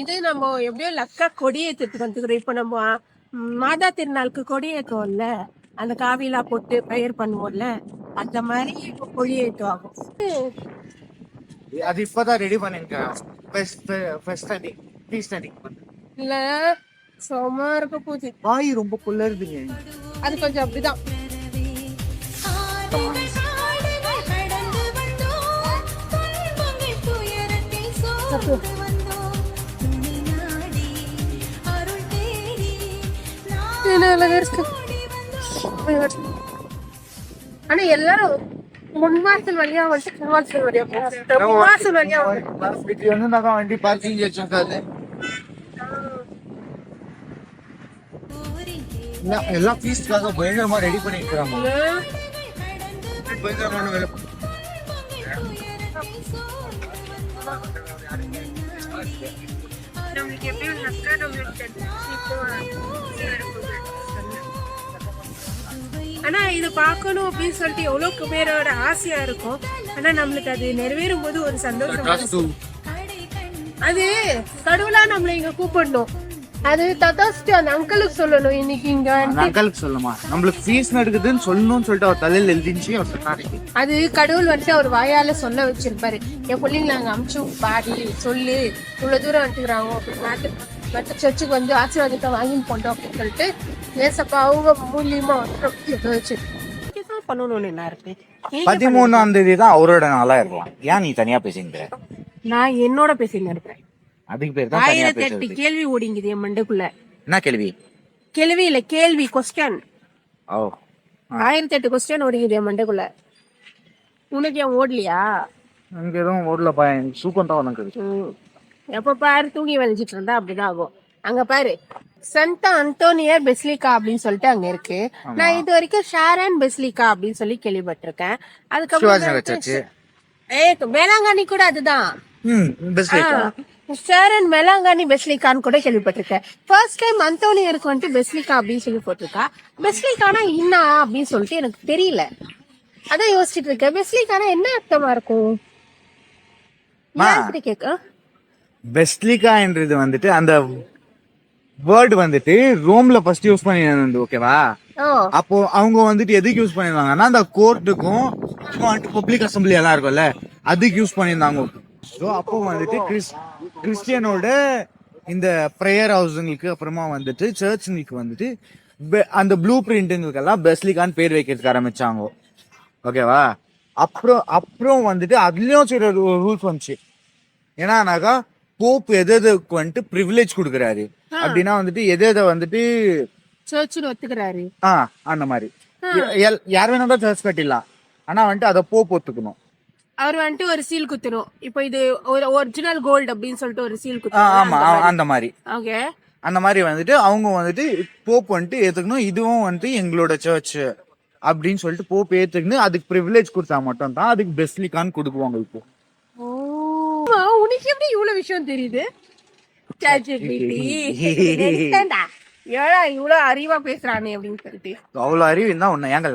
இது நம்ம எப்படியோ லக்கா கொடியேற்றத்துக்கு வந்துக்கிறோம். இப்போ நம்ம மாதா திருநாளுக்கு கொடியேற்றுவோம்ல, அந்த காவிலா போட்டு ப்ரேயர் பண்ணுவோம்ல, அந்த மாதிரி இப்போ கொடியேற்றம் ஆகும். அது இப்பதான் ரெடி பண்ணிருக்கேன். இல்ல சும்மா இருக்க போகுது. வாய் ரொம்ப புல்லருதுங்க. அது கொஞ்சம் அப்படிதான். ஆனா எல்லாரும் முன்வாசல் வழியா வந்து பின்வாசல் வழியா முன்வாசல் வழியா வண்டி பார்க்கிங் வச்சிருக்காது. எல்லாம் பீஸ்க்காக பயங்கரமா ரெடி பண்ணிருக்காங்க. பயங்கரமான வேலை. நம்மளுக்கு எப்படியும் லக்கா நம்மளுக்கு ஆனா இது பார்க்கணும் அப்படின்னு சொல்லிட்டு எவ்வளவு பேரோட ஆசையா இருக்கும். ஆனா நம்மளுக்கு அது நிறைவேறும் போது ஒரு சந்தோஷம். அது கடவுளா நம்மள இங்க கூப்பிடணும். அது ததாஸ்து அந்த அங்கிளுக்கு சொல்லணும். இன்னைக்கு இங்க அங்கிளுக்கு சொல்லுமா, நம்மளுக்கு ஃபீஸ் நடக்குதுன்னு சொல்லணும்னு சொல்லிட்டு அவர் தலையில எழுதிச்சு அவர் சொன்னாரு. அது கடவுள் வந்துட்டு அவர் வாயால சொல்ல வச்சிருப்பாரு. என் பிள்ளைங்களை அங்க அமுச்சு பாடி சொல்லு இவ்வளவு தூரம் வந்துக்கிறாங்க மற்ற சர்ச்சுக்கு வந்து ஆசீர்வாதத்தை வாங்கின்னு போட்டோம் அப்படின்னு சொல்லிட்டு ஏசப்பா அவங்க மூலியமா வச்சு பண்ணணும்னு என்ன இருக்கு. 13ஆம் தேதி தான் அவரோட நாளா இருக்கலாம். ஏன் நீ தனியா பேசிங்க? நான் என்னோட பேசின்னு இருப்பேன். அதுக்கு பேர் தான் 1008 கேள்வி ஓடிங்குது என் மண்டைக்குள்ள. என்ன கேள்வி? கேள்வி இல்ல கேள்வி கொஸ்டின். ஓ 1008 கொஸ்டின் ஓடிங்குது என் மண்டைக்குள்ள. உனக்கு ஏன் ஓடலையா? எனக்கு எதுவும் ஓடலப்பா, எனக்கு சூப்பர் தான் உனக்கு. எப்ப பாரு தூங்கி வலிச்சிட்டு இருந்தா அப்படிதான் ஆகும். அங்க பாரு சென்ட் அந்தோனியர் பெஸ்லிகா அப்படின்னு சொல்லிட்டு அங்க இருக்கு. நான் இது வரைக்கும் ஷாரன் பெஸ்லிகா அப்படின்னு சொல்லி கேள்விப்பட்டிருக்கேன். அதுக்கப்புறம் வேளாங்கண்ணி கூட அதுதான். ஷாரன் வேளாங்கண்ணி பெஸ்லிகான்னு கூட கேள்விப்பட்டிருக்கேன். ஃபர்ஸ்ட் டைம் அந்தோனியருக்கு வந்துட்டு பெஸ்லிகா அப்படின்னு சொல்லி போட்டிருக்கா. பெஸ்லிகானா என்ன அப்படின்னு சொல்லிட்டு எனக்கு தெரியல. அதான் யோசிச்சுட்டு இருக்கேன். பெஸ்லிகானா என்ன அர்த்தமா இருக்கும் கேட்க. பெஸ்லிகா என்றது வந்துட்டு அந்த வேர்டு வந்துட்டு ரோம்ல ஃபர்ஸ்ட் யூஸ் பண்ணிருந்தது. ஓகேவா? அப்போ அவங்க வந்துட்டு எதுக்கு யூஸ் பண்ணிருந்தாங்கன்னா அந்த கோர்ட்டுக்கும் பப்ளிக் அசம்பிளி எல்லாம் இருக்கும்ல அதுக்கு யூஸ் பண்ணிருந்தாங்க. ஸோ அப்போ வந்துட்டு கிறிஸ்டியனோட இந்த ப்ரேயர் ஹவுஸுங்களுக்கு அப்புறமா வந்துட்டு சர்ச்சுங்களுக்கு வந்துட்டு அந்த ப்ளூ பிரிண்ட்டுங்களுக்கெல்லாம் பெஸ்லிகான்னு பேர் வைக்கிறதுக்கு ஆரம்பிச்சாங்க. ஓகேவா? அப்புறம் வந்துட்டு அதுலயும் சில ரூல்ஸ் வந்துச்சு. ஏன்னாக்கா போப் எதுக்கு வந்துட்டு ப்ரிவிலேஜ் கொடுக்குறாரு அப்படின்னா வந்துட்டு எதை வந்துட்டு சர்ச்சுன்னு ஒத்துக்கிறாரு. அந்த மாதிரி யார் வேணா தான் சர்ச் கட்டிடலாம். ஆனா வந்துட்டு அதை போப் ஒத்துக்கணும். அவர் வந்துட்டு ஒரு சீல் குத்தணும். இப்போ இது ஒரு ஒரிஜினல் கோல்டு அப்படின்னு சொல்லிட்டு ஒரு சீல் குத்தணும். ஆமா அந்த மாதிரி. ஓகே, அந்த மாதிரி வந்துட்டு அவங்க வந்துட்டு போப் வந்துட்டு ஏத்துக்கணும். இதுவும் வந்துட்டு எங்களோட சர்ச் அப்படின்னு சொல்லிட்டு போப் ஏத்துக்கணும். அதுக்கு ப்ரிவிலேஜ் கொடுத்தா மட்டும் தான் அதுக்கு பெஸ்லிகான்னு கொடுக்குவாங்க. இப்போ உனக்கு எப்படி இவ்வளவு விஷயம் தெரியுது? இவ்வளவு அறிவா பேசுறானே அப்படின்னு சொல்லிட்டு. அவ்வளவு அறிவு இருந்தா உன்னை ஏங்க